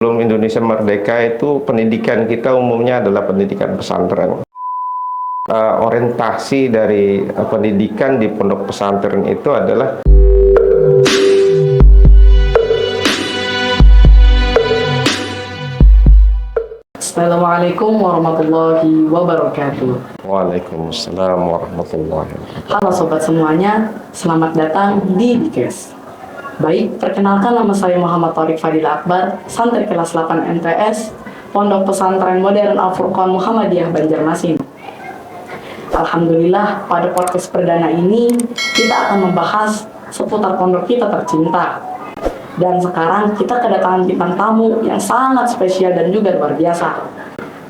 Sebelum Indonesia merdeka itu pendidikan kita umumnya adalah pendidikan pesantren. Orientasi dari pendidikan di pondok pesantren itu adalah Assalamualaikum warahmatullahi wabarakatuh. Waalaikumsalam warahmatullahi wabarakatuh. Halo sobat semuanya, selamat datang di Dikes. Baik, perkenalkan nama saya Muhammad Thoriq Fadil Akbar, santri kelas 8 MTS, Pondok Pesantren Modern Al-Furqan Muhammadiyah Banjarmasin. Alhamdulillah, pada podcast perdana ini kita akan membahas seputar pondok kita tercinta. Dan sekarang kita kedatangan bintang tamu yang sangat spesial dan juga luar biasa.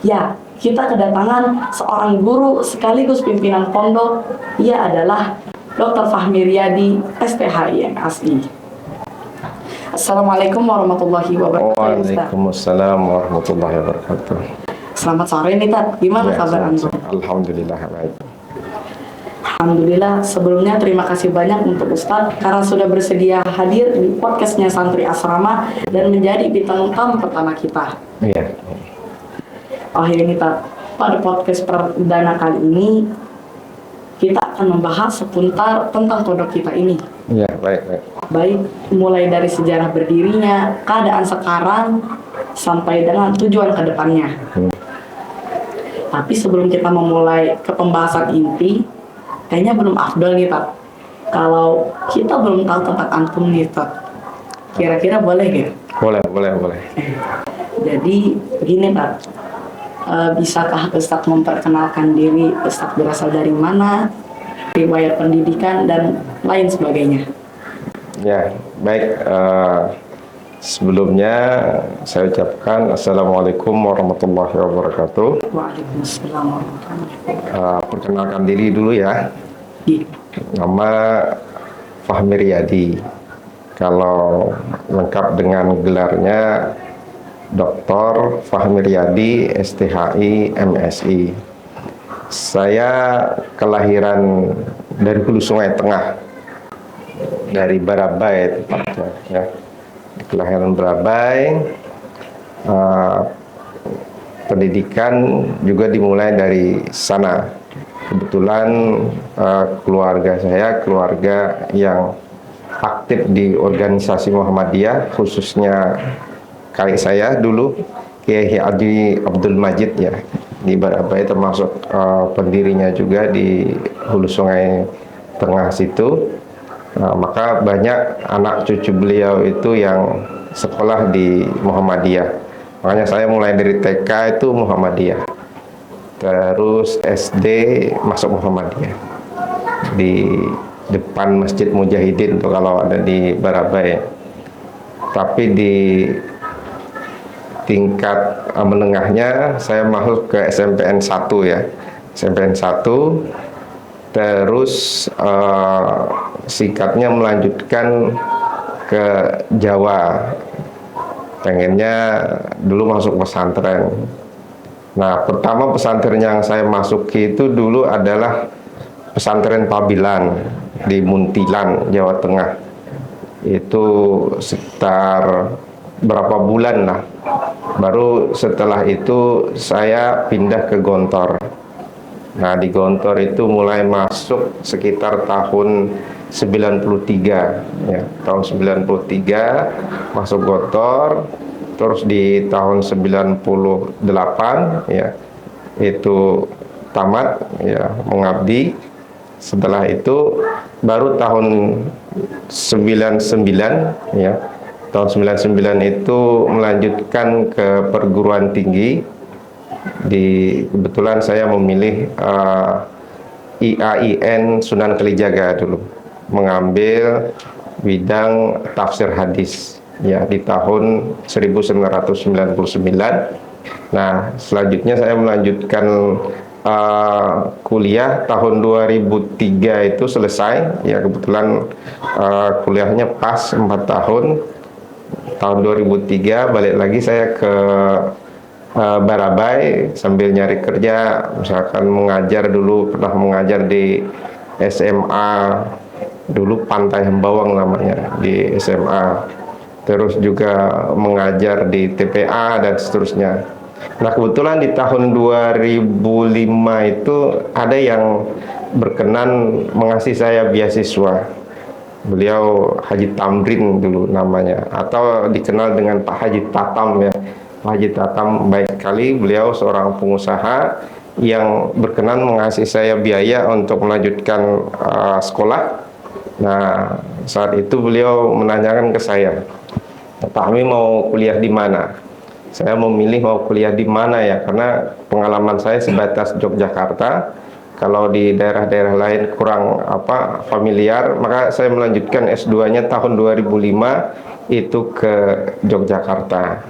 Ya, kita kedatangan seorang guru sekaligus pimpinan pondok. Ia adalah Dr. Fahmi Riyadi, STHI MSI. Assalamualaikum warahmatullahi wabarakatuh. Waalaikumsalam warahmatullahi wabarakatuh. Selamat sore nih Tat, gimana kabar Antum? Alhamdulillah baik. Alhamdulillah, sebelumnya terima kasih banyak untuk Ustadz karena sudah bersedia hadir di podcastnya Santri Asrama dan menjadi bintang tamu pertama kita. Iya. Oh ini Tat, pada podcast perdana kali ini kita akan membahas seputar tentang pondok kita ini. Iya, baik. Baik, mulai dari sejarah berdirinya, keadaan sekarang, sampai dengan tujuan ke depannya. Tapi sebelum kita memulai ke pembahasan inti, kayaknya belum afdol nih Tat. Kalau kita belum tahu tentang Antum nih Tat, kira-kira boleh gak? Boleh. Jadi begini Tat, bisakah Ustadz memperkenalkan diri, Ustadz berasal dari mana, riwayat pendidikan, dan lain sebagainya? Ya, baik. Sebelumnya saya ucapkan Assalamualaikum warahmatullahi wabarakatuh. Waalaikumsalam warahmatullahi wabarakatuh. Perkenalkan diri dulu ya. Iya. Nama Fahmi Riyadi. Kalau lengkap dengan gelarnya Dr. Fahmi Riyadi, STHI MSI. Saya kelahiran dari Hulu Sungai Tengah, dari Barabai tepatnya ya. Kelahiran Barabai. Pendidikan juga dimulai dari sana. Kebetulan keluarga saya keluarga yang aktif di organisasi Muhammadiyah, khususnya kakek saya dulu Kiai Haji Abdul Majid ya, di Barabai, termasuk pendirinya juga di Hulu Sungai Tengah situ. Maka banyak anak cucu beliau itu yang sekolah di Muhammadiyah. Makanya saya mulai dari TK itu Muhammadiyah, terus SD masuk Muhammadiyah di depan Masjid Mujahidin tuh kalau ada di Barabai. Tapi di tingkat menengahnya saya masuk ke SMPN 1 ya, SMPN 1, terus singkatnya melanjutkan ke Jawa. Pengennya dulu masuk pesantren. Nah, pertama pesantren yang saya masuki itu dulu adalah pesantren Pabilan di Muntilan, Jawa Tengah. Itu sekitar berapa bulan lah. Baru setelah itu saya pindah ke Gontor. Nah, di Gontor itu mulai masuk sekitar tahun 93 ya. Tahun 93 masuk Gontor, terus di tahun 98 ya itu tamat ya, mengabdi. Setelah itu baru tahun 99 ya. Tahun 99 itu melanjutkan ke perguruan tinggi. Kebetulan saya memilih IAIN Sunan Kalijaga dulu, mengambil bidang tafsir hadis ya di tahun 1999. Nah, selanjutnya saya melanjutkan kuliah tahun 2003 itu selesai ya, kebetulan kuliahnya pas 4 tahun. Tahun 2003 balik lagi saya ke Barabai sambil nyari kerja, misalkan mengajar dulu, pernah mengajar di SMA dulu Pantai Hembawang namanya, di SMA. terus juga mengajar di TPA dan seterusnya. Nah, kebetulan di tahun 2005 itu ada yang berkenan mengasih saya beasiswa. Beliau Haji Tamrin dulu namanya, atau dikenal dengan Pak Haji Tatam ya. Pak Haji Tatam baik sekali, beliau seorang pengusaha yang berkenan mengasih saya biaya untuk melanjutkan sekolah. Nah, saat itu beliau menanyakan ke saya, Pak Hami mau kuliah di mana? Saya memilih mau kuliah di mana ya, karena pengalaman saya sebatas Yogyakarta. Kalau di daerah-daerah lain kurang familiar, maka saya melanjutkan S2-nya tahun 2005 itu ke Yogyakarta.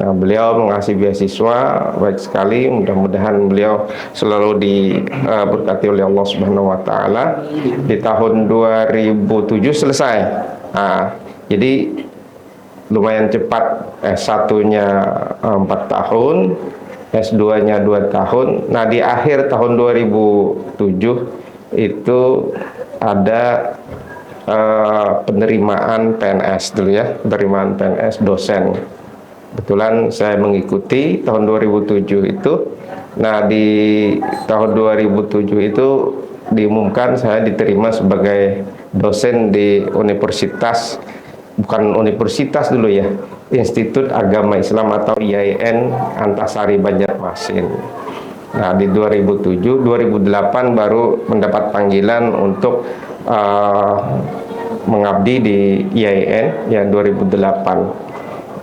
Nah, beliau mengasih beasiswa baik sekali, mudah-mudahan beliau selalu diberkati oleh Allah Subhanahu wa taala. Di tahun 2007 selesai. Nah, jadi lumayan cepat, S1-nya 4 tahun, S2-nya 2 tahun. Nah, di akhir tahun 2007 itu ada penerimaan PNS dulu ya, penerimaan PNS dosen. Kebetulan saya mengikuti tahun 2007 itu. Nah, di tahun 2007 itu diumumkan saya diterima sebagai dosen di universitas, bukan universitas dulu ya, Institut Agama Islam atau IAIN Antasari Banjarmasin. Nah, di 2008 baru mendapat panggilan untuk mengabdi di IAIN ya 2008.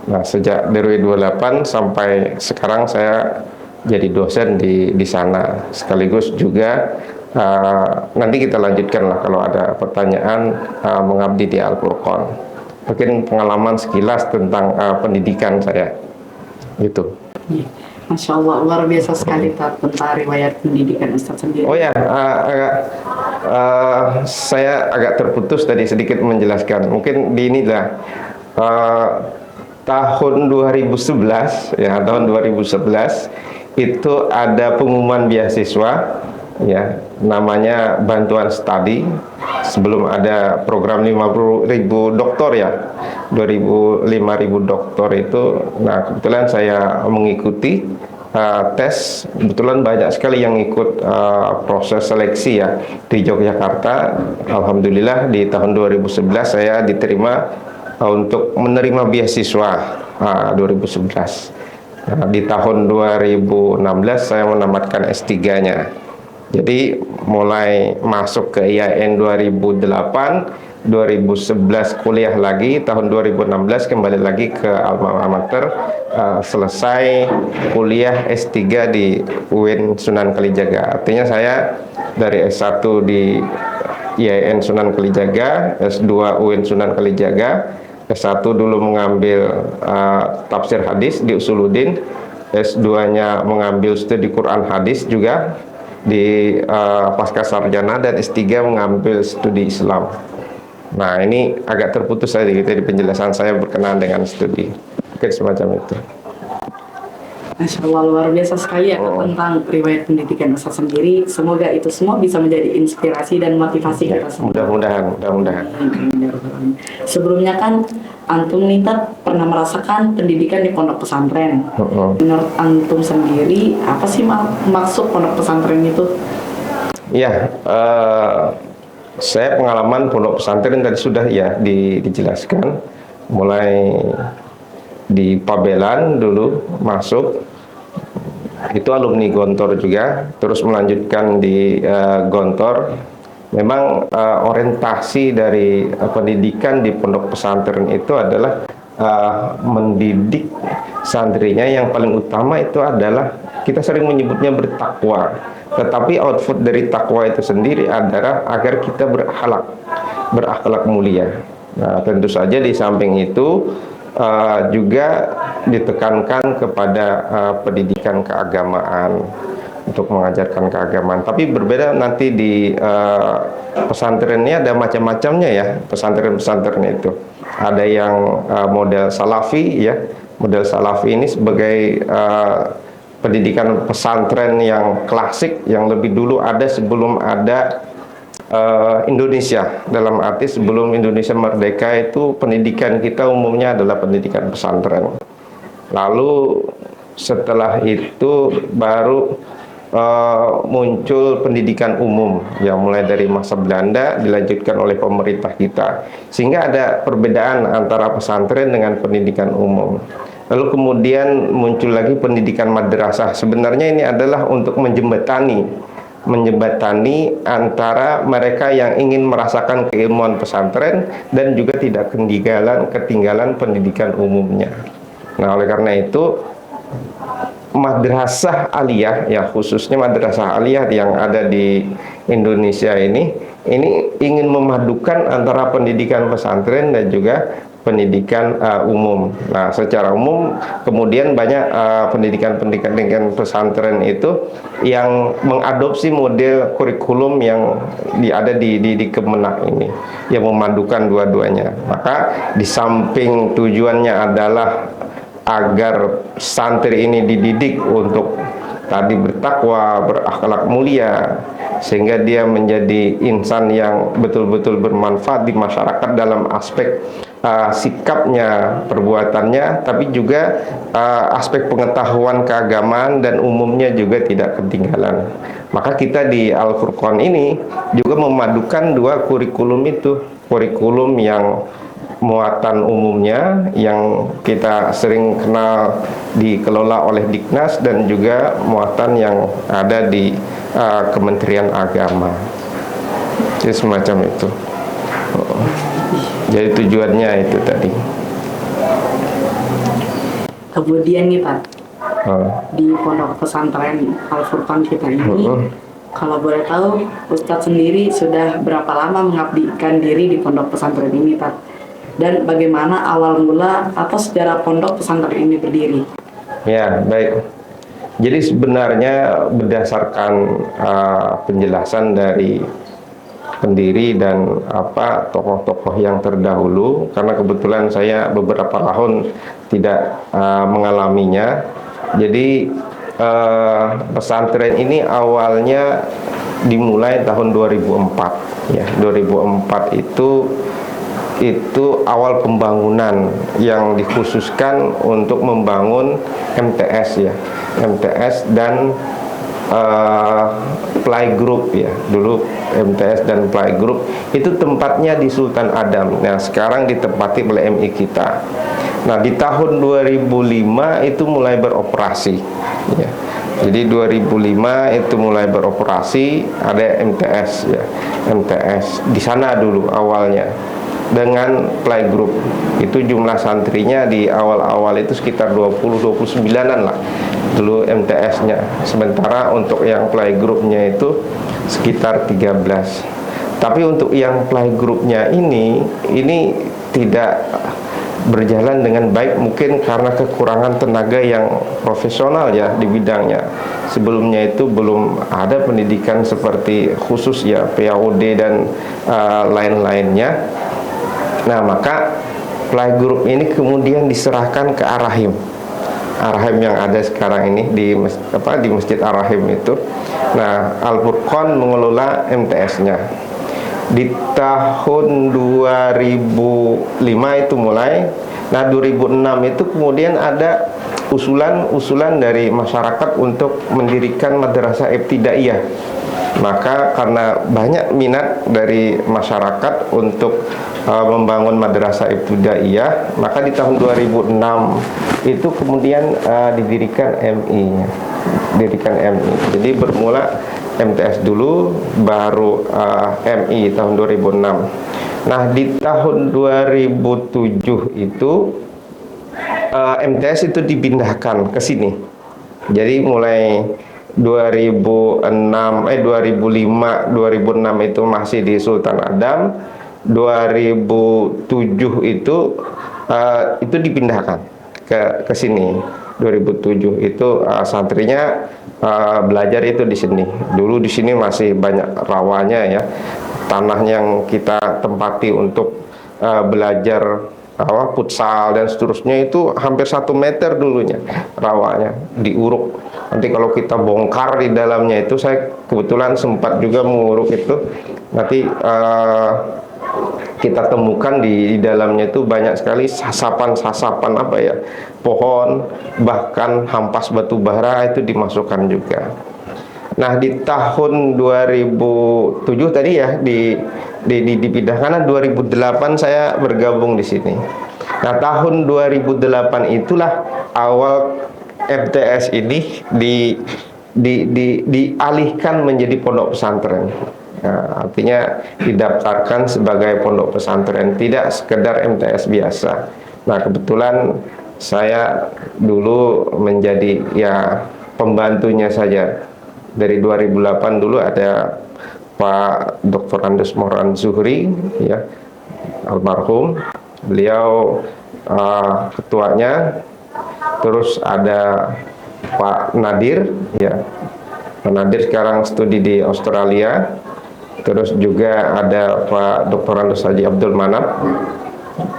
Nah, sejak 2008 sampai sekarang saya jadi dosen di sana. Sekaligus juga nanti kita lanjutkan lah kalau ada pertanyaan mengabdi di Al-Furqan. Mungkin pengalaman sekilas tentang pendidikan saya gitu. Masya Allah, luar biasa sekali tentang riwayat pendidikan Ustaz sendiri. Oh ya, saya agak terputus tadi sedikit menjelaskan. Mungkin di inilah tahun 2011 ya, tahun 2011 itu ada pengumuman beasiswa ya, namanya bantuan studi. Sebelum ada program 50.000 doktor ya, 5.000 doktor itu. Nah, kebetulan saya mengikuti tes. Kebetulan banyak sekali yang ikut proses seleksi ya di Yogyakarta. Alhamdulillah di tahun 2011 saya diterima untuk menerima beasiswa 2011. Nah, di tahun 2016 saya menamatkan S3-nya. Jadi mulai masuk ke IAIN 2008, 2011 kuliah lagi, tahun 2016 kembali lagi ke alma mater, selesai kuliah S3 di UIN Sunan Kalijaga. Artinya saya dari S1 di IAIN Sunan Kalijaga, S2 UIN Sunan Kalijaga, S1 dulu mengambil tafsir hadis di Usuluddin, S2-nya mengambil studi Quran hadis juga di pasca sarjana, dan S3 mengambil studi Islam. Nah, ini agak terputus saya gitu di penjelasan saya berkenaan dengan studi. Mungkin semacam itu. Masya Allah, luar biasa sekali ya tentang riwayat pendidikan Ustaz sendiri. Semoga itu semua bisa menjadi inspirasi dan motivasi kita semua. Mudah-mudahan. Sebelumnya kan Antum Nita pernah merasakan pendidikan di pondok pesantren. Menurut Antum sendiri, apa sih maksud pondok pesantren itu? Ya, saya pengalaman pondok pesantren tadi sudah ya dijelaskan. Mulai di Pabelan dulu masuk, itu alumni Gontor juga, terus melanjutkan di Gontor. Memang orientasi dari pendidikan di pondok pesantren itu adalah mendidik santrinya. Yang paling utama itu adalah, kita sering menyebutnya bertakwa, tetapi output dari takwa itu sendiri adalah agar kita berakhlak mulia. Nah, tentu saja di samping itu juga ditekankan kepada pendidikan keagamaan, untuk mengajarkan keagamaan. Tapi berbeda nanti di pesantrennya, ada macam-macamnya ya, pesantren-pesantren itu. Ada yang model salafi ya. Model salafi ini sebagai pendidikan pesantren yang klasik, yang lebih dulu ada sebelum ada Indonesia. Dalam arti sebelum Indonesia merdeka itu pendidikan kita umumnya adalah pendidikan pesantren. Lalu setelah itu baru muncul pendidikan umum yang mulai dari masa Belanda dilanjutkan oleh pemerintah kita, sehingga ada perbedaan antara pesantren dengan pendidikan umum. Lalu kemudian muncul lagi pendidikan madrasah. Sebenarnya ini adalah untuk menjembatani antara mereka yang ingin merasakan keilmuan pesantren dan juga tidak ketinggalan pendidikan umumnya. Nah, oleh karena itu madrasah aliyah, ya khususnya madrasah aliyah yang ada di Indonesia ini ingin memadukan antara pendidikan pesantren dan juga pendidikan umum. Nah, secara umum kemudian banyak pendidikan pesantren itu yang mengadopsi model kurikulum yang ada di Kemenak ini, yang memadukan dua-duanya. Maka di samping tujuannya adalah agar santri ini dididik untuk tadi bertakwa, berakhlak mulia, sehingga dia menjadi insan yang betul-betul bermanfaat di masyarakat dalam aspek sikapnya, perbuatannya, tapi juga aspek pengetahuan keagamaan dan umumnya juga tidak ketinggalan. Maka kita di Al-Furqan ini juga memadukan dua kurikulum itu, kurikulum yang muatan umumnya yang kita sering kenal dikelola oleh Diknas, dan juga muatan yang ada di Kementerian Agama. Jadi semacam itu. Jadi tujuannya itu tadi. Kemudian nih Pak, di pondok pesantren Al-Furqan kita ini, kalau boleh tahu Ustadz sendiri sudah berapa lama mengabdikan diri di pondok pesantren ini Pak? Dan bagaimana awal mula atau sejarah pondok pesantren ini berdiri? Ya, baik. Jadi sebenarnya berdasarkan penjelasan dari pendiri dan tokoh-tokoh yang terdahulu, karena kebetulan saya beberapa tahun tidak mengalaminya. Jadi pesantren ini awalnya dimulai tahun 2004 ya. 2004 itu awal pembangunan yang dikhususkan untuk membangun MTS ya, MTS dan playgroup ya. Dulu MTS dan playgroup itu tempatnya di Sultan Adam. Nah, sekarang ditempati oleh MI kita. Nah, di tahun 2005 itu mulai beroperasi ya. Jadi 2005 itu mulai beroperasi, ada MTS ya. MTS di sana dulu awalnya dengan playgroup. Itu jumlah santrinya di awal-awal itu sekitar 20-29an lah dulu MTS-nya. Sementara untuk yang playgroupnya itu sekitar 13. Tapi untuk yang playgroupnya ini tidak berjalan dengan baik, mungkin karena kekurangan tenaga yang profesional ya di bidangnya. Sebelumnya itu belum ada pendidikan seperti khusus ya, PAUD dan lain-lainnya. Nah, maka playgroup ini kemudian diserahkan ke Ar-Rahim. Ar-Rahim yang ada sekarang ini di Masjid Ar-Rahim itu. Nah, Al-Furqan mengelola MTS-nya. Di tahun 2005 itu mulai. Nah, 2006 itu kemudian ada usulan dari masyarakat untuk mendirikan madrasah ibtidaiyah. Maka karena banyak minat dari masyarakat untuk membangun madrasah ibtidaiyah, maka di tahun 2006 itu kemudian didirikan MI. Jadi bermula MTS dulu, baru MI tahun 2006. Nah, di tahun 2007 itu MTS itu dipindahkan ke sini. Jadi mulai 2005 2006 itu masih di Sultan Adam. 2007 itu dipindahkan ke sini. 2007 itu santrinya belajar itu di sini. Dulu di sini masih banyak rawanya ya, tanah yang kita tempati untuk belajar futsal dan seterusnya itu hampir 1 meter dulunya rawanya diuruk. Nanti kalau kita bongkar di dalamnya itu, saya kebetulan sempat juga menguruk itu, nanti kita temukan di dalamnya itu banyak sekali sasapan-sasapan apa ya, pohon, bahkan hampas batu bara itu dimasukkan juga. Nah, di tahun 2007 tadi ya dipindahkan, 2008 saya bergabung di sini. Nah, tahun 2008 itulah awal MTS ini dialihkan menjadi pondok pesantren. Nah, artinya didaftarkan sebagai pondok pesantren, tidak sekedar MTS biasa. Nah, kebetulan saya dulu menjadi ya pembantunya saja. Dari 2008 dulu ada Pak Dr. Andes Moran Zuhri, ya, almarhum. Beliau ketuanya. Terus ada Pak Nadir, ya. Pak Nadir sekarang studi di Australia. Terus juga ada Pak Dr. Andes Haji Abdul Manap.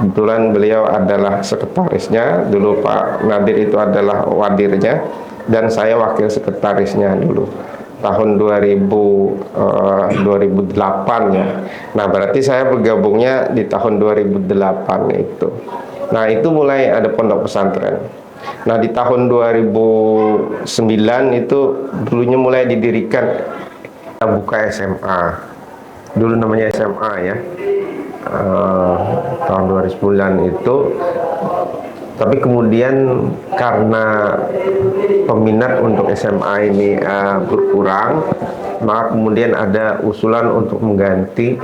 Kebetulan beliau adalah sekretarisnya. Dulu Pak Nadir itu adalah wadirnya, dan saya wakil sekretarisnya dulu tahun 2008 ya. Nah, berarti saya bergabungnya di tahun 2008 itu. Nah, itu mulai ada pondok pesantren. Nah, di tahun 2009 itu dulunya mulai didirikan, kita buka SMA. Dulu namanya SMA ya. Tahun 2009 itu, tapi kemudian karena peminat untuk SMA ini berkurang, maka kemudian ada usulan untuk mengganti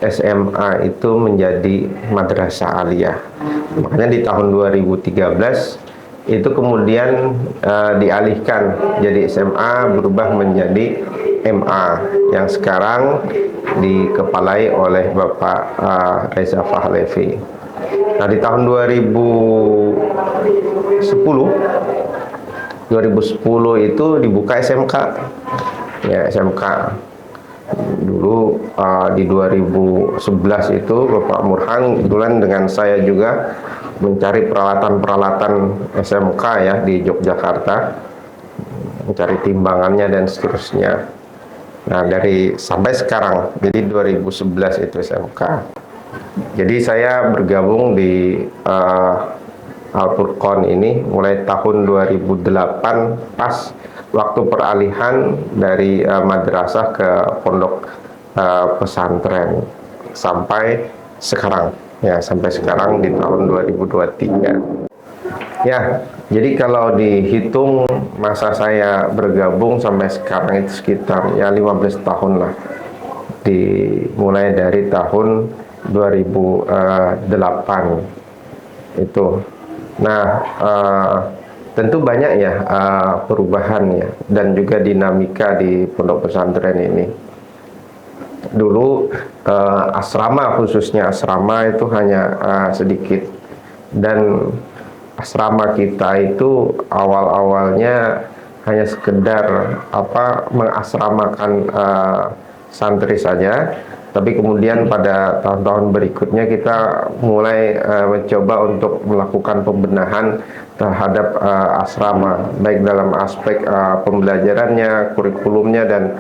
SMA itu menjadi madrasah aliyah. Makanya di tahun 2013 itu kemudian dialihkan jadi SMA, berubah menjadi MA yang sekarang dikepalai oleh Bapak Reza Fahlevi. Nah, di tahun 2010 itu dibuka SMK. Ya, SMK. Dulu di 2011 itu Bapak Murhan kebetulan dengan saya juga mencari peralatan-peralatan SMK ya di Yogyakarta, mencari timbangannya dan seterusnya. Nah, dari sampai sekarang, jadi 2011 itu SMK. Jadi saya bergabung di Al-Furqon ini mulai tahun 2008, pas waktu peralihan dari madrasah ke pondok pesantren sampai sekarang. Ya, sampai sekarang di tahun 2023. Ya, jadi kalau dihitung masa saya bergabung sampai sekarang itu sekitar ya 15 tahun lah. Dimulai dari tahun 2008 itu. Nah, tentu banyak ya perubahan ya, dan juga dinamika di pondok pesantren ini. Dulu asrama, khususnya asrama itu hanya sedikit, dan asrama kita itu awal-awalnya hanya sekedar mengasramakan santri saja. Tapi kemudian pada tahun-tahun berikutnya kita mulai mencoba untuk melakukan pembenahan terhadap asrama, baik dalam aspek pembelajarannya, kurikulumnya, dan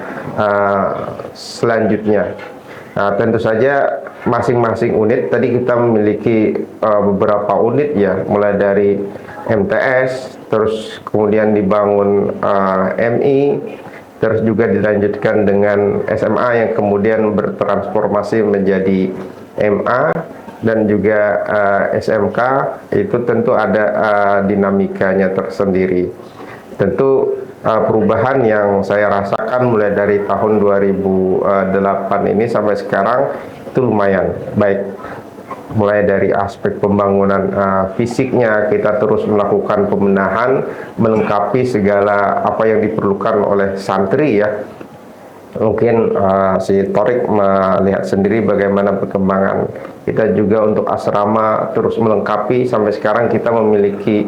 selanjutnya. Nah, tentu saja masing-masing unit, tadi kita memiliki beberapa unit ya, mulai dari MTS, terus kemudian dibangun MI, terus juga dilanjutkan dengan SMA yang kemudian bertransformasi menjadi MA, dan juga SMK. Itu tentu ada dinamikanya tersendiri. Tentu perubahan yang saya rasakan mulai dari tahun 2008 ini sampai sekarang itu lumayan baik. Mulai dari aspek pembangunan fisiknya, kita terus melakukan pembenahan, melengkapi segala apa yang diperlukan oleh santri ya. Mungkin si Torik melihat sendiri bagaimana perkembangan kita juga untuk asrama, terus melengkapi. Sampai sekarang kita memiliki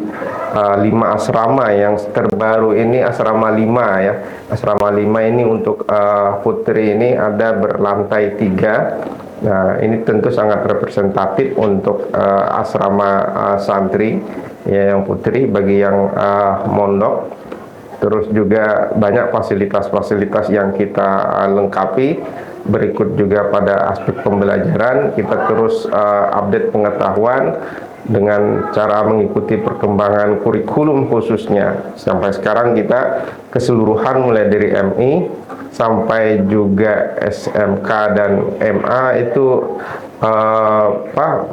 5 asrama, yang terbaru ini asrama 5 ya. Asrama 5 ini untuk putri ini ada berlantai 3. Nah, ini tentu sangat representatif untuk asrama santri ya, yang putri bagi yang mondok. Terus juga banyak fasilitas-fasilitas yang kita lengkapi. Berikut juga pada aspek pembelajaran, kita terus update pengetahuan dengan cara mengikuti perkembangan kurikulum khususnya. Sampai sekarang kita keseluruhan mulai dari MI sampai juga SMK dan MA itu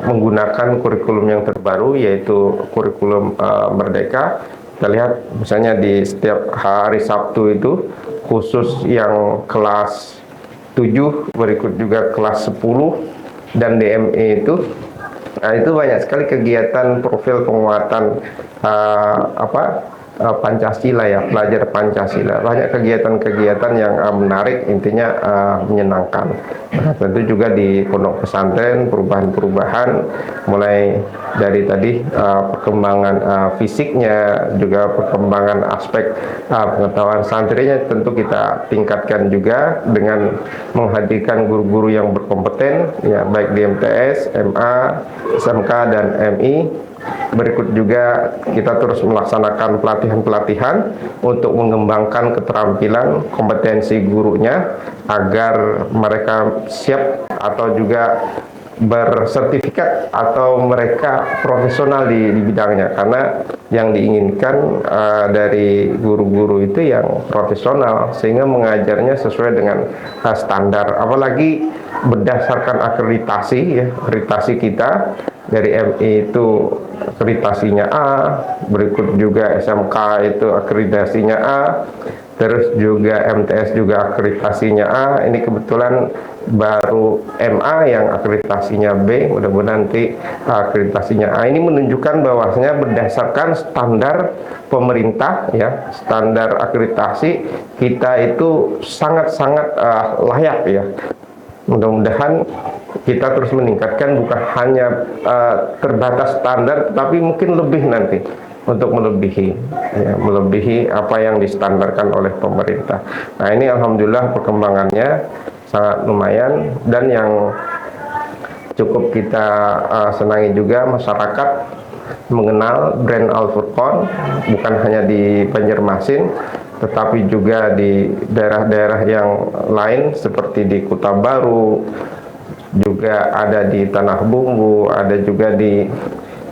menggunakan kurikulum yang terbaru, yaitu kurikulum Merdeka. Kita lihat misalnya di setiap hari Sabtu itu khusus yang kelas 7, berikut juga kelas 10 dan DME itu. Nah, itu banyak sekali kegiatan profil penguatan Pancasila ya, pelajar Pancasila. Banyak kegiatan-kegiatan yang menarik, intinya menyenangkan. Nah, tentu juga di pondok pesantren perubahan-perubahan mulai dari tadi perkembangan fisiknya, juga perkembangan aspek pengetahuan santrinya tentu kita tingkatkan juga dengan menghadirkan guru-guru yang berkompeten ya, baik di MTS, MA, SMK dan MI. Berikut juga kita terus melaksanakan pelatihan-pelatihan untuk mengembangkan keterampilan kompetensi gurunya agar mereka siap atau juga bersertifikat atau mereka profesional di bidangnya, karena yang diinginkan dari guru-guru itu yang profesional sehingga mengajarnya sesuai dengan standar, apalagi berdasarkan akreditasi ya, akreditasi kita dari MI itu akreditasinya A, berikut juga SMK itu akreditasinya A, terus juga MTS juga akreditasinya A. Ini kebetulan baru MA yang akreditasinya B, mudah-mudahan nanti akreditasinya A. Ini menunjukkan bahwasanya berdasarkan standar pemerintah ya, standar akreditasi kita itu sangat-sangat layak ya. Mudah-mudahan kita terus meningkatkan, bukan hanya terbatas standar, tapi mungkin lebih nanti untuk melebihi ya, melebihi apa yang distandarkan oleh pemerintah. Nah, ini alhamdulillah perkembangannya sangat lumayan, dan yang cukup kita senangi juga masyarakat mengenal brand Al Furqon bukan hanya di Banjarmasin, tetapi juga di daerah-daerah yang lain seperti di Kota Baru, juga ada di Tanah Bumbu, ada juga di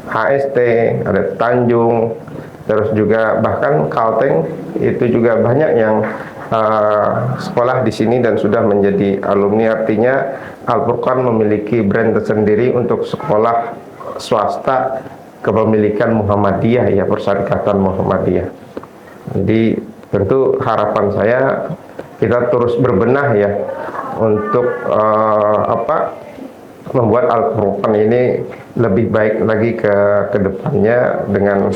HST, ada Tanjung, terus juga bahkan Kalteng itu juga banyak yang sekolah di sini dan sudah menjadi alumni. Artinya Al Furqon memiliki brand tersendiri untuk sekolah swasta kepemilikan Muhammadiyah ya, Persyarikatan Muhammadiyah. Jadi tentu harapan saya kita terus berbenah ya untuk membuat Al Furqon ini lebih baik lagi ke depannya dengan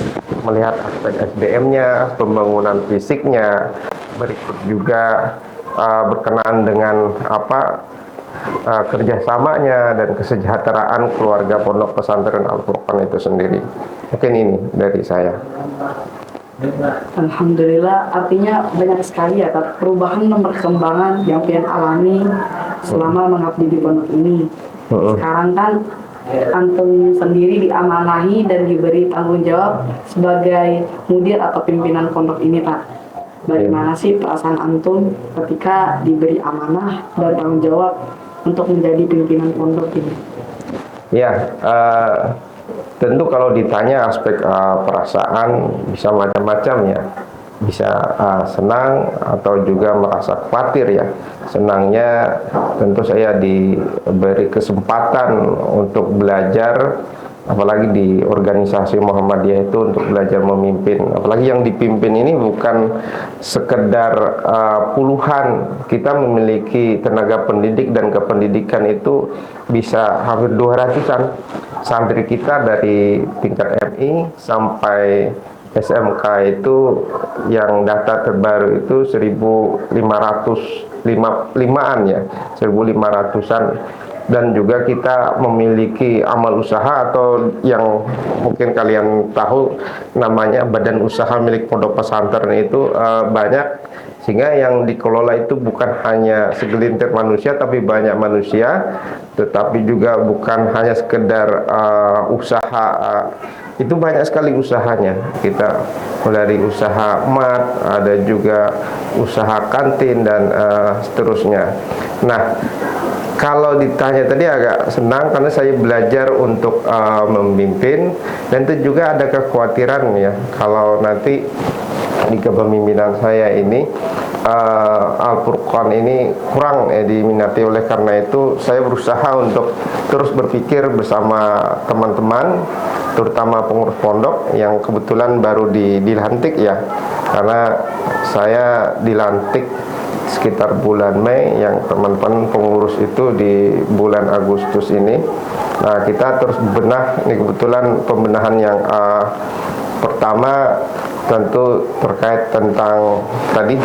melihat aspek SDM-nya, pembangunan fisiknya, berikut juga berkenaan dengan kerjasamanya dan kesejahteraan keluarga pondok pesantren Al Furqon itu sendiri. Mungkin ini dari saya. Alhamdulillah, artinya banyak sekali ya perubahan dan perkembangan yang pian alami selama mengabdi di pondok ini. Sekarang kan antum sendiri diamanahi dan diberi tanggung jawab sebagai mudir atau pimpinan pondok ini, Pak. Bagaimana sih perasaan antum ketika diberi amanah dan tanggung jawab untuk menjadi pimpinan pondok ini? Ya, tentu kalau ditanya aspek perasaan bisa macam-macam ya, bisa senang atau juga merasa khawatir ya. Senangnya tentu saya diberi kesempatan untuk belajar, apalagi di organisasi Muhammadiyah itu untuk belajar memimpin, apalagi yang dipimpin ini bukan sekedar puluhan. Kita memiliki tenaga pendidik dan kependidikan itu bisa hampir 200-an santri kita dari tingkat MI sampai SMK itu yang data terbaru itu 1.505-an ya, 1.500-an dan juga kita memiliki amal usaha atau yang mungkin kalian tahu namanya badan usaha milik pondok pesantren itu banyak, sehingga yang dikelola itu bukan hanya segelintir manusia tapi banyak manusia, tetapi juga bukan hanya sekedar usaha, itu banyak sekali usahanya. Kita dari usaha mat, ada juga usaha kantin dan seterusnya. Nah, kalau ditanya tadi agak senang karena saya belajar untuk memimpin, dan itu juga ada kekhawatiran ya kalau nanti di kepemimpinan saya ini Al-Furqan ini kurang diminati. Oleh karena itu saya berusaha untuk terus berpikir bersama teman-teman, terutama pengurus pondok yang kebetulan baru dilantik ya, karena saya dilantik sekitar bulan Mei, yang teman-teman pengurus itu di bulan Agustus ini. Nah, kita terus bebenah, ini kebetulan pembenahan yang pertama tentu terkait tentang tadi,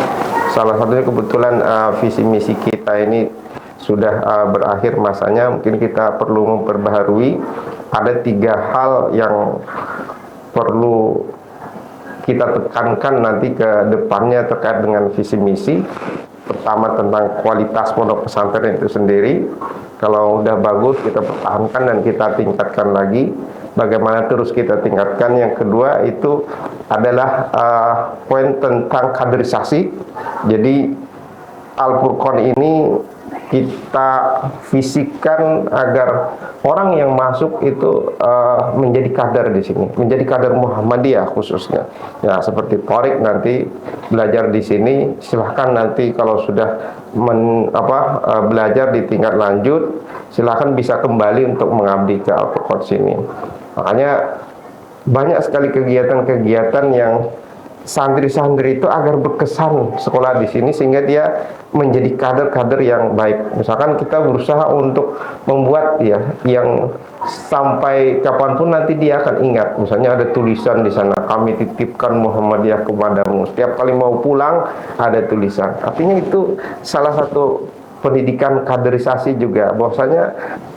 salah satunya kebetulan visi misi kita ini sudah berakhir masanya, mungkin kita perlu memperbaharui. Ada 3 hal yang perlu kita tekankan nanti ke depannya terkait dengan visi misi. Pertama tentang kualitas pondok pesantren itu sendiri. Kalau udah bagus kita pertahankan dan kita tingkatkan lagi. Bagaimana terus kita tingkatkan. Yang kedua itu adalah poin tentang kaderisasi. Jadi Al-Furqan ini kita visikan agar orang yang masuk itu menjadi kader di sini, menjadi kader Muhammadiyah khususnya. Ya, seperti Thorik nanti belajar di sini, silahkan nanti kalau sudah belajar di tingkat lanjut, silahkan bisa kembali untuk mengabdi ke Al-Furqan sini. Makanya banyak sekali kegiatan-kegiatan yang santri-santri itu agar berkesan sekolah di sini sehingga dia menjadi kader-kader yang baik. Misalkan kita berusaha untuk membuat ya yang sampai kapanpun nanti dia akan ingat. Misalnya ada tulisan di sana, kami titipkan Muhammadiyah kepadamu. Setiap kali mau pulang ada tulisan. Artinya itu salah satu pendidikan kaderisasi juga, bahwasanya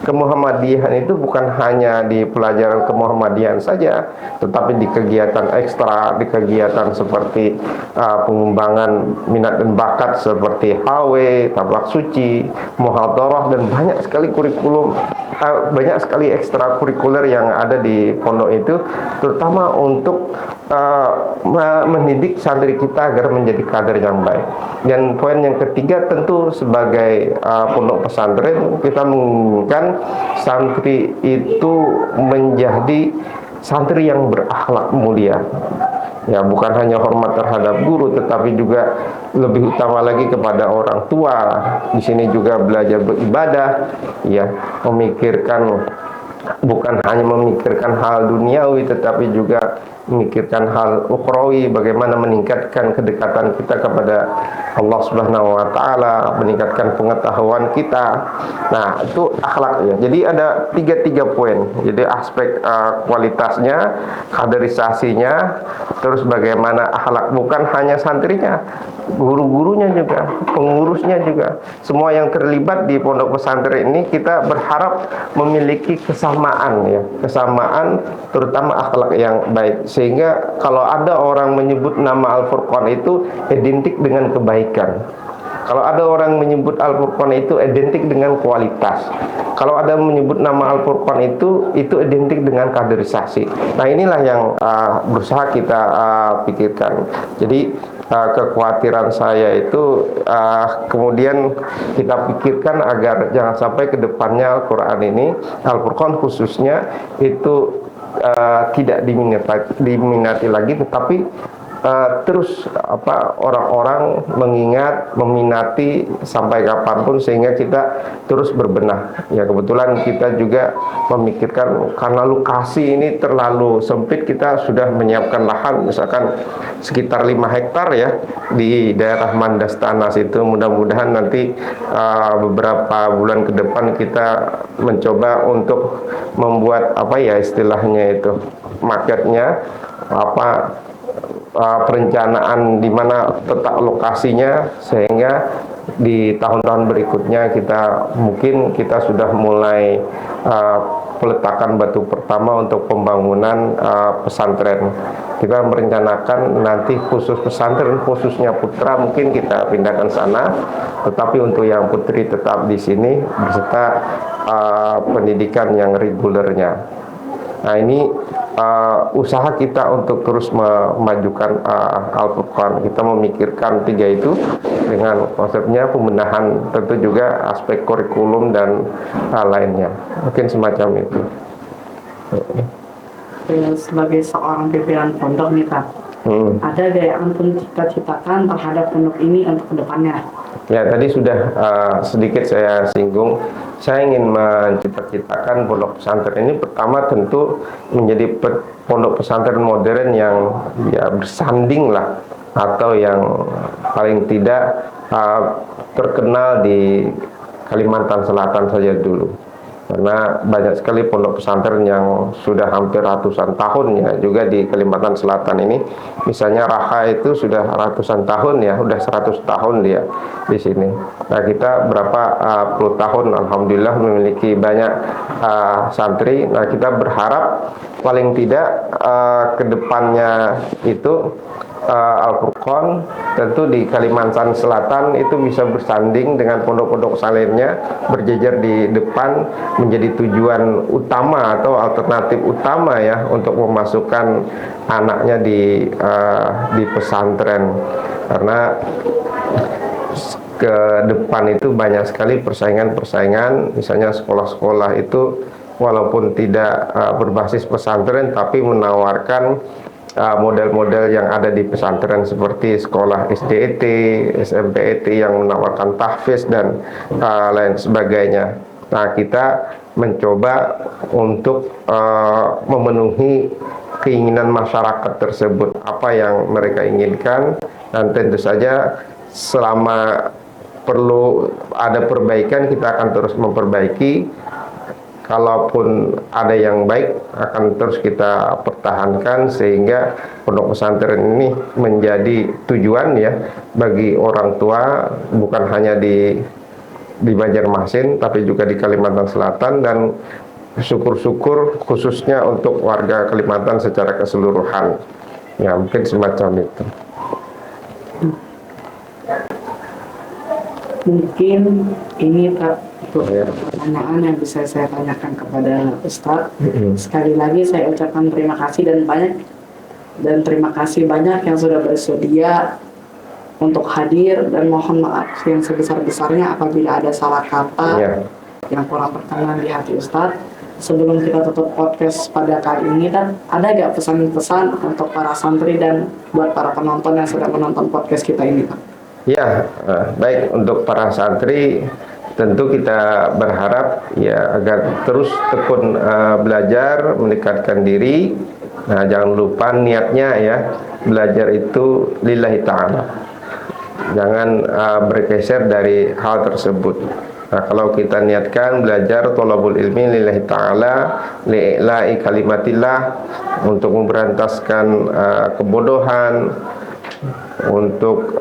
kemuhammadiyahan itu bukan hanya di pelajaran kemuhammadiyahan saja, tetapi di kegiatan ekstra, di kegiatan seperti pengembangan minat dan bakat seperti HW, tablak suci, muhadharah, dan banyak sekali kurikulum, banyak sekali ekstrakurikuler yang ada di pondok itu, terutama untuk mendidik santri kita agar menjadi kader yang baik. Dan poin yang ketiga tentu sebagai pondok pesantren kita menginginkan santri itu menjadi santri yang berakhlak mulia. Ya, bukan hanya hormat terhadap guru, tetapi juga lebih utama lagi kepada orang tua. Di sini juga belajar beribadah, ya, memikirkan, bukan hanya memikirkan hal duniawi, tetapi juga memikirkan hal ukhrawi, bagaimana meningkatkan kedekatan kita kepada Allah Subhanahu wa taala, meningkatkan pengetahuan kita. Nah, itu akhlak ya. Jadi ada tiga poin. Jadi aspek kualitasnya, kaderisasinya, terus bagaimana akhlak, bukan hanya santrinya, guru-gurunya juga, pengurusnya juga. Semua yang terlibat di pondok pesantren ini kita berharap memiliki kesamaan ya, kesamaan terutama akhlak yang baik. Sehingga kalau ada orang menyebut nama Al-Furqan itu identik dengan kebaikan. Kalau ada orang menyebut Al-Furqan itu identik dengan kualitas. Kalau ada menyebut nama Al-Furqan itu identik dengan kaderisasi. Nah, inilah yang berusaha kita pikirkan. Jadi kekhawatiran saya itu kemudian kita pikirkan agar jangan sampai ke depannya Al-Quran ini, Al-Furqan khususnya itu tidak diminati lagi, tetapi terus orang-orang mengingat, meminati sampai kapanpun, sehingga kita terus berbenah. Ya, kebetulan kita juga memikirkan karena lokasi ini terlalu sempit, kita sudah menyiapkan lahan misalkan sekitar 5 hektar ya di daerah Mandas Tanas itu. Mudah-mudahan nanti beberapa bulan ke depan kita mencoba untuk membuat istilahnya itu marketnya perencanaan di mana letak lokasinya, sehingga di tahun-tahun berikutnya kita sudah mulai peletakan batu pertama untuk pembangunan pesantren. Kita merencanakan nanti khusus pesantren, khususnya putra mungkin kita pindahkan sana, tetapi untuk yang putri tetap di sini beserta pendidikan yang regulernya. Nah, ini usaha kita untuk terus memajukan Al-Furqan. Kita memikirkan 3 itu dengan konsepnya pembenahan, tentu juga aspek kurikulum dan lainnya. Mungkin semacam itu. Sebagai seorang pimpinan pondok nih Pak, ada gak yang antum cita-citakan terhadap pondok ini untuk kedepannya? Ya, tadi sudah sedikit saya singgung. Saya ingin mencita-citakan pondok pesantren ini pertama tentu menjadi pondok pesantren modern yang ya bersanding lah, atau yang paling tidak terkenal di Kalimantan Selatan saja dulu. Karena banyak sekali pondok pesantren yang sudah hampir ratusan tahun ya juga di Kalimantan Selatan ini. Misalnya Raha itu sudah ratusan tahun ya, udah 100 tahun dia di sini. Nah, kita berapa puluh tahun alhamdulillah memiliki banyak santri. Nah, kita berharap paling tidak kedepannya itu Al-Furqan tentu di Kalimantan Selatan itu bisa bersanding dengan pondok-pondok lainnya, berjejer di depan, menjadi tujuan utama atau alternatif utama ya untuk memasukkan anaknya di pesantren. Karena ke depan itu banyak sekali persaingan-persaingan, misalnya sekolah-sekolah itu walaupun tidak berbasis pesantren tapi menawarkan model-model yang ada di pesantren seperti sekolah SDET, SMPET yang menawarkan tahfiz dan lain sebagainya. Nah, kita mencoba untuk memenuhi keinginan masyarakat tersebut, apa yang mereka inginkan, dan tentu saja selama perlu ada perbaikan kita akan terus memperbaiki. Kalaupun ada yang baik akan terus kita pertahankan sehingga pondok pesantren ini menjadi tujuan ya bagi orang tua, bukan hanya di Banjarmasin tapi juga di Kalimantan Selatan, dan syukur-syukur khususnya untuk warga Kalimantan secara keseluruhan. Ya, mungkin semacam itu. Mungkin ini pertanyaan yang bisa saya tanyakan kepada Ustadz. Sekali lagi saya ucapkan terima kasih terima kasih banyak yang sudah bersedia untuk hadir, dan mohon maaf yang sebesar-besarnya apabila ada salah kata yang kurang berkenan di hati Ustadz. Sebelum kita tutup podcast pada kali ini, kan ada gak pesan-pesan untuk para santri dan buat para penonton yang sedang menonton podcast kita ini, Pak? Ya, baik, untuk para santri tentu kita berharap ya agar terus tekun belajar, meningkatkan diri. Nah, jangan lupa niatnya ya, belajar itu lillahi ta'ala. Jangan bergeser dari hal tersebut. Nah, kalau kita niatkan belajar thalabul ilmi lillahi ta'ala, li'ila'i kalimatillah, untuk memberantaskan kebodohan, untuk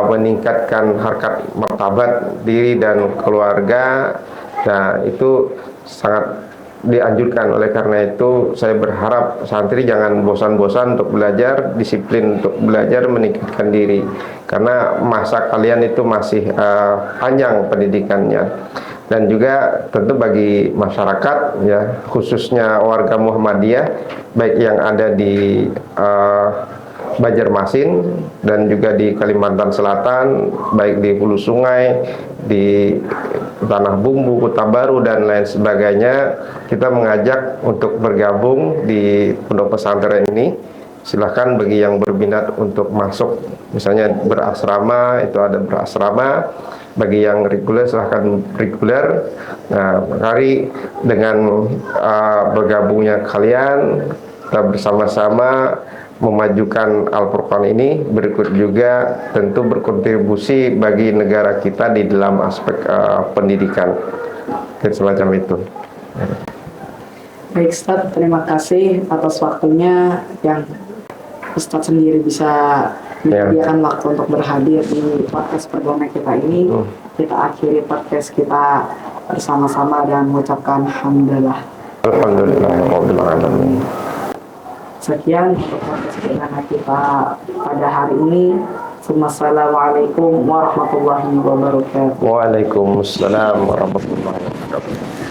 meningkatkan harkat martabat diri dan keluarga. Nah, itu sangat dianjurkan. Oleh karena itu saya berharap santri jangan bosan-bosan untuk belajar, disiplin untuk belajar, meningkatkan diri, karena masa kalian itu masih panjang pendidikannya. Dan juga tentu bagi masyarakat ya, khususnya warga Muhammadiyah baik yang ada di Banjarmasin dan juga di Kalimantan Selatan, baik di hulu sungai, di Tanah Bumbu, Kota Baru dan lain sebagainya, kita mengajak untuk bergabung di pondok pesantren ini. Silahkan bagi yang berminat untuk masuk, misalnya berasrama, itu ada berasrama. Bagi yang reguler silahkan reguler. Nah, mari dengan bergabungnya kalian, kita bersama-sama memajukan Al-Furqan ini, berikut juga tentu berkontribusi bagi negara kita di dalam aspek pendidikan. Semacam itu. Baik Ustaz, terima kasih atas waktunya yang Ustadz sendiri bisa menyediakan waktu untuk berhadir di podcast perdana kita ini. Kita akhiri podcast kita bersama-sama dan mengucapkan alhamdulillah. Alhamdulillahirabbil alamin. Sekian untuk podcast perdana kita pada hari ini. Wassalamualaikum warahmatullahi wabarakatuh. Waalaikumsalam warahmatullahi wabarakatuh.